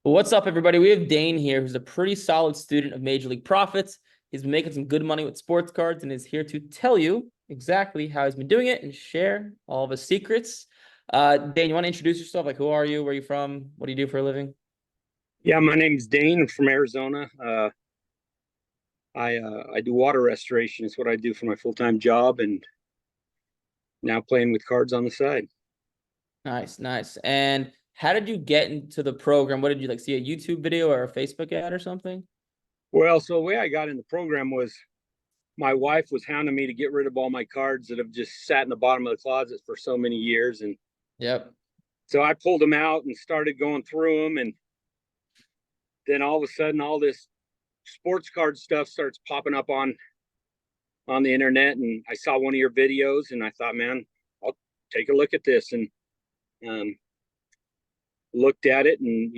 Well, what's up, everybody? We have Dane here, who's a pretty solid student of Major League Profits. He's been making some good money with sports cards and is here to tell you exactly how he's been doing it and share all of his secrets. Dane, you want to introduce yourself? Like, who are you? Where are you from? What do you do for a living? Yeah, my name's Dane. I'm from Arizona. I do water restoration. It's what I do for my full time job, and now playing with cards on the side. Nice, nice. And how did you get into the program? What did you like see a YouTube video or a Facebook ad or something? Well, so the way I got in the program was my wife was hounding me to get rid of all my cards that have just sat in the bottom of the closet for so many years, and Yep. so I pulled them out and started going through them, and then all of a sudden, all this sports card stuff starts popping up on the internet, and I saw one of your videos, and I thought, man, I'll take a look at this, and um, looked at it, and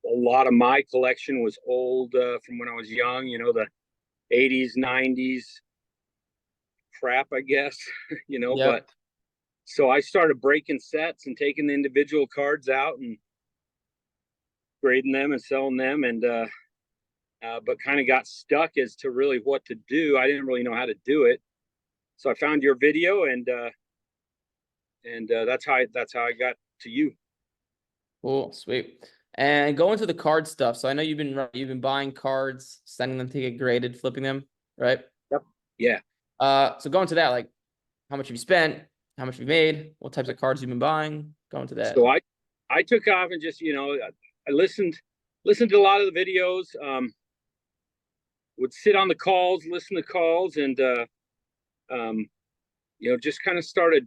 a lot of my collection was old from when I was young, the 80s 90s crap, I guess. But Yep. so I started breaking sets and taking the individual cards out and grading them and selling them, and but kind of got stuck as to really what to do. I didn't really know how to do it, so I found your video, and that's how I got to you. Cool, sweet. And go into the card stuff. So I know you've been buying cards, sending them to get graded, flipping them, right? Yep. Yeah. So go into that, like how much have you spent, how much have you made, what types of cards you've been buying. Go into that. So I took off and just I listened to a lot of the videos. Would sit on the calls, listen to calls, and um, just kind of started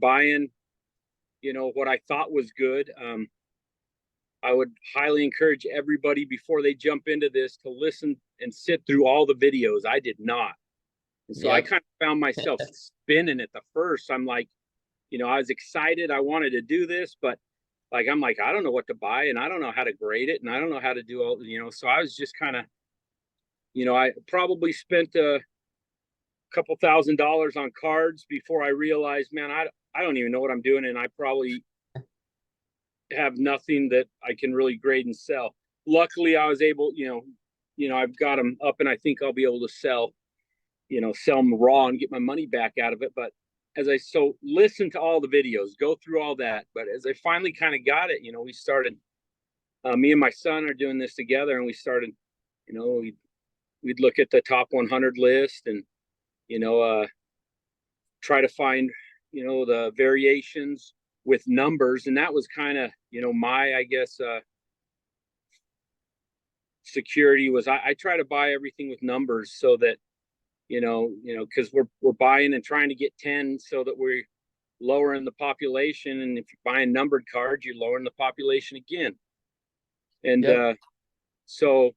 buying, what I thought was good. I would highly encourage everybody before they jump into this to listen and sit through all the videos. I did not, and so I Yep. kind of found myself spinning at the first. I'm like, I was excited. I wanted to do this, but like I'm like, I don't know what to buy, and I don't know how to grade it, and I don't know how to do all. So I was just kind of, I probably spent a couple $1,000s on cards before I realized, man, I don't even know what I'm doing, and I probably have nothing that I can really grade and sell. Luckily, I was able, I've got them up, and I think I'll be able to sell them raw and get my money back out of it. But as I listen to all the videos, go through all that. But as I finally kind of got it, we started. Me and my son are doing this together, and we started. We'd look at the top 100 list, and you know, uh, try to find the variations with numbers, and that was kind of my, I guess, security was I try to buy everything with numbers so that because we're buying and trying to get 10 so that we're lowering the population, and if you're buying numbered cards, you're lowering the population again. And Yep. so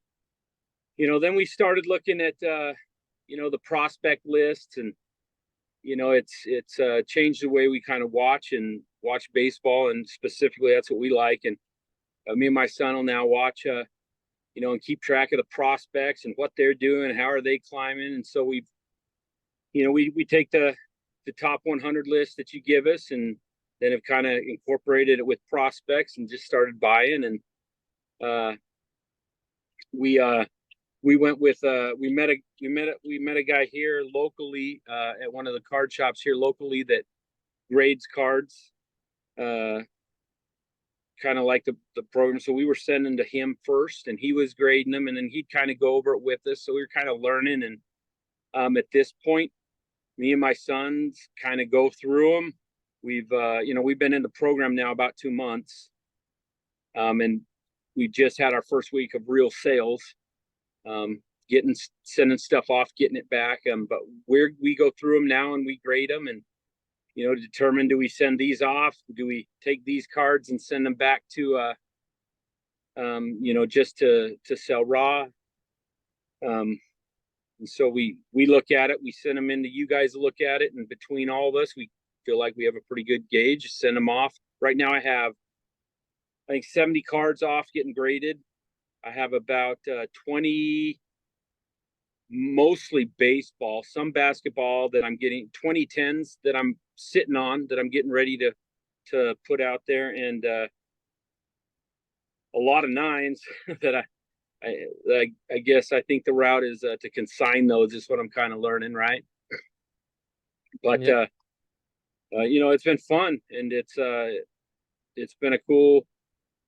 then we started looking at the prospect lists, and it's changed the way we kind of watch baseball, and specifically that's what we like. And me and my son will now watch and keep track of the prospects and what they're doing, how are they climbing. And so we take the top 100 list that you give us, and then have kind of incorporated it with prospects and just started buying. And uh we we went with we met a guy here locally at one of the card shops here locally that grades cards, uh kind of like the program. So we were sending to him first, and he was grading them, and then he'd kind of go over it with us. So we were kind of learning. And at this point, me and my sons kind of go through them. We've been in the program now about 2 months, and we just had our first week of real sales, getting sending stuff off, getting it back. But we go through them now, and we grade them, and determine, do we send these off? Do we take these cards and send them back to just to sell raw? And so we look at it, we send them into you guys to look at it, and between all of us, we feel like we have a pretty good gauge. Send them off. Right now, I think 70 cards off getting graded. I have about 20, mostly baseball, some basketball that I'm getting, 2010s that I'm sitting on, that I'm getting ready to put out there. And a lot of nines that I guess I think the route is to consign those is what I'm kind of learning, right? But Yep. it's been fun, and it's been a cool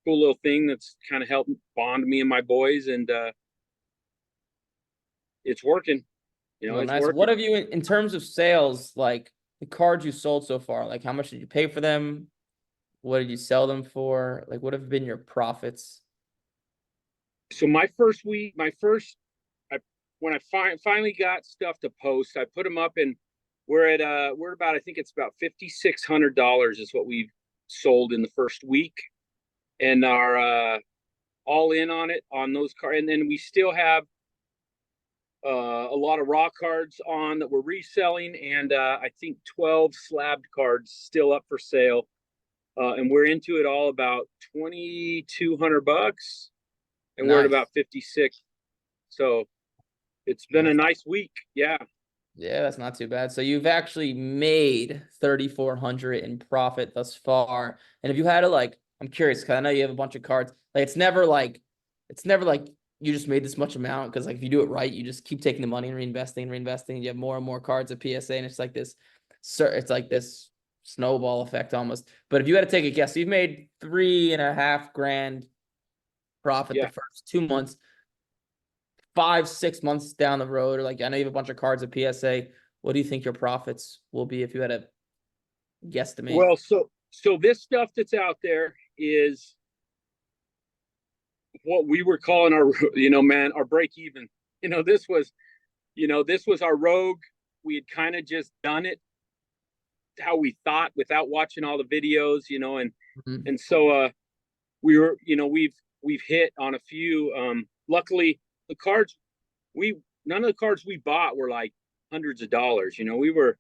little thing that's kind of helped bond me and my boys, and it's working. Well, It's nice. What working. have you in terms of sales, like the cards you sold so far? Like how much did you pay for them? What did you sell them for? Like what have been your profits? So my first week, I when I finally got stuff to post, I put them up, and we're about, I think it's about $5,600 is what we've sold in the first week, and our all in on it on those cards, and then we still have a lot of raw cards on that we're reselling, and I think 12 slabbed cards still up for sale, and we're into it all about $2,200, and we're at Nice. about 56. So it's been a That's nice week. Yeah. Yeah, that's not too bad. So you've actually made 3,400 in profit thus far. And if you had to like, I'm curious because I know you have a bunch of cards. Like it's never like you just made this much amount because like if you do it right, you just keep taking the money and reinvesting. You have more and more cards at PSA, and it's like this, it's like this snowball effect almost. But if you had to take a guess, you've made 3.5 grand profit the Yeah. first 2 months. 5, 6 months down the road, or like I know you have a bunch of cards at PSA. What do you think your profits will be if you had to guesstimate? Well, so this stuff that's out there is what we were calling our, man, our break even. This was our rogue. We had kind of just done it how we thought without watching all the videos, and Mhm. and so we were, we've hit on a few. Luckily, the cards we none of the cards we bought were like hundreds of dollars. We were,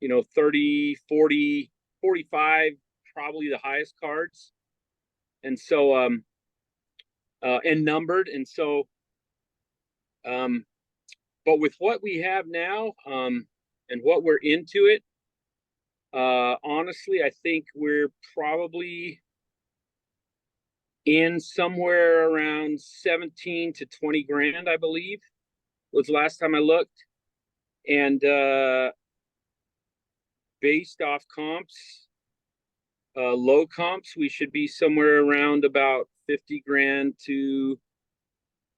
30, 40, 45, probably the highest cards, and so and numbered, and so but with what we have now, and what we're into it, honestly, I think we're probably in somewhere around 17 to 20 grand, I believe, was the last time I looked. And based off comps, low comps, we should be somewhere around about 50 grand to,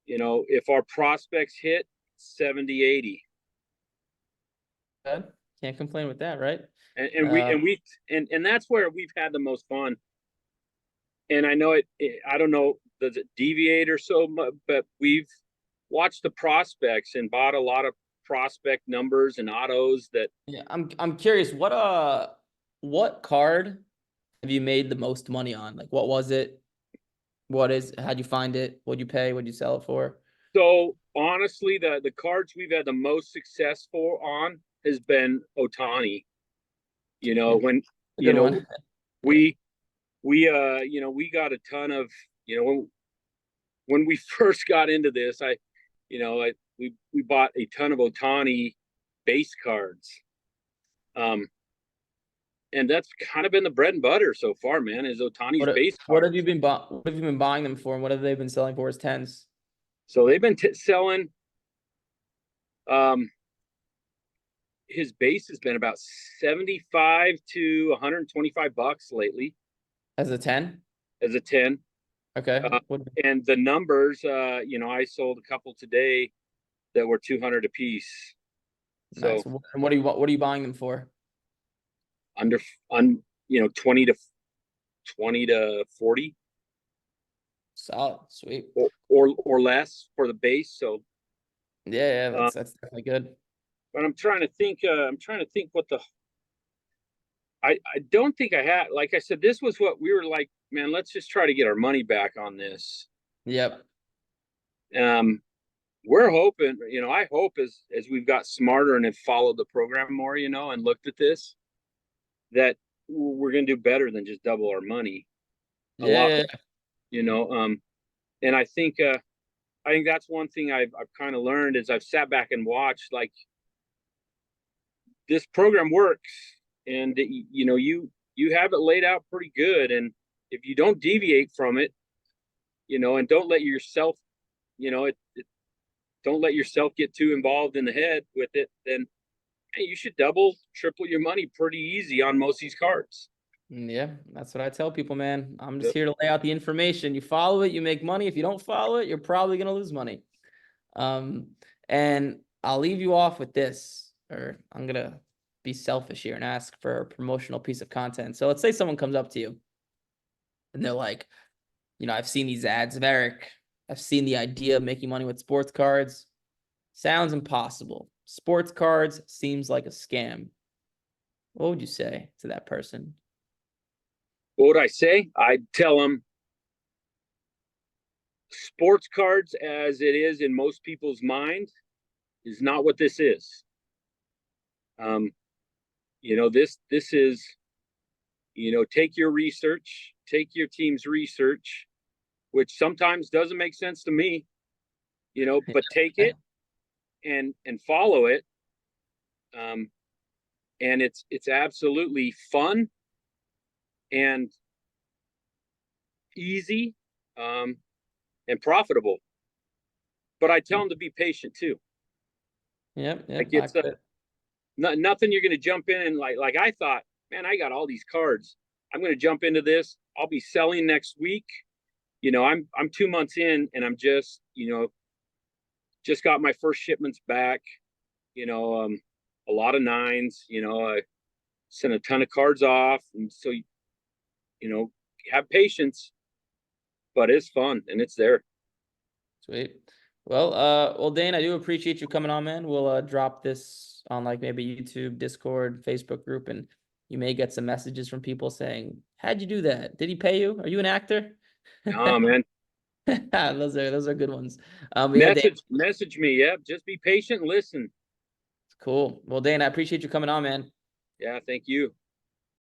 if our prospects hit, 70, 80. Good. Can't complain with that, right? And we Uh, and we and that's where we've had the most fun. And I know I don't know, does it deviate or so much, but we've watched the prospects and bought a lot of prospect numbers and autos that. yeah, I'm curious. What card have you made the most money on? Like, what was it? How'd you find it? What'd you pay? What'd you sell it for? So honestly, the cards we've had the most successful on has been Otani. When A good you know one. Yeah. we we got a ton of, when we first got into this, we bought a ton of Otani base cards. Um, and that's kind of been the bread and butter so far, man, is Otani's base What have you cards. been what have you been buying them for, and what have they been selling for as tens? So they've been selling. Um, his base has been about 75 to 125 bucks lately As a 10? as a 10. Okay. Uh, and the numbers, I sold a couple today that were 200 a piece. Nice. So And what are you buying them for? under, 20 to 40, Solid. Sweet. or less for the base. So, Yeah, uh, that's definitely good. but I'm trying to think. I'm trying to think what the. I don't think I had. Like I said, this was what we were like. Man, let's just try to get our money back on this. Yep. Um, we're hoping. I hope as we've got smarter and have followed the program more, and looked at this, that we're going to do better than just double our money. A lot, Yeah, you know. And I think that's one thing I've kind of learned is I've sat back and watched, like, this program works, and you have it laid out pretty good, and if you don't deviate from it, and don't let yourself, don't let yourself get too involved in the head with it. Then hey, you should double, triple your money pretty easy on most of these cards. Yeah, that's what I tell people, man. I'm just Yep. here to lay out the information. You follow it, you make money. If you don't follow it, you're probably gonna lose money. And I'll leave you off with this, or I'm gonna be selfish here and ask for a promotional piece of content. So let's say someone comes up to you and they're like, I've seen these ads of Eric. I've seen the idea of making money with sports cards. Sounds impossible. Sports cards seems like a scam. What would you say to that person? What would I say? I'd tell them sports cards, as it is in most people's mind, is not what this is. This is, take your research, take your team's research, which sometimes doesn't make sense to me, but take it and follow it. And it's absolutely fun and easy, and profitable. But I tell them to be patient too. Yep. Like it's nothing you're going to jump in and like I thought, man, I got all these cards. I'm going to jump into this. I'll be selling next week. I'm 2 months in and I'm just, just got my first shipments back. A lot of nines. I sent a ton of cards off, and so have patience, but it's fun and it's there. Sweet. Well, Dane, I do appreciate you coming on, man. We'll drop this on like maybe YouTube, Discord, Facebook group, and you may get some messages from people saying, "How'd you do that? Did he pay you? Are you an actor?" Oh man, Those are good ones. Yeah, Dane, message me. Yeah, just be patient and listen. cool. Well, Dane, I appreciate you coming on, man. Yeah, thank you.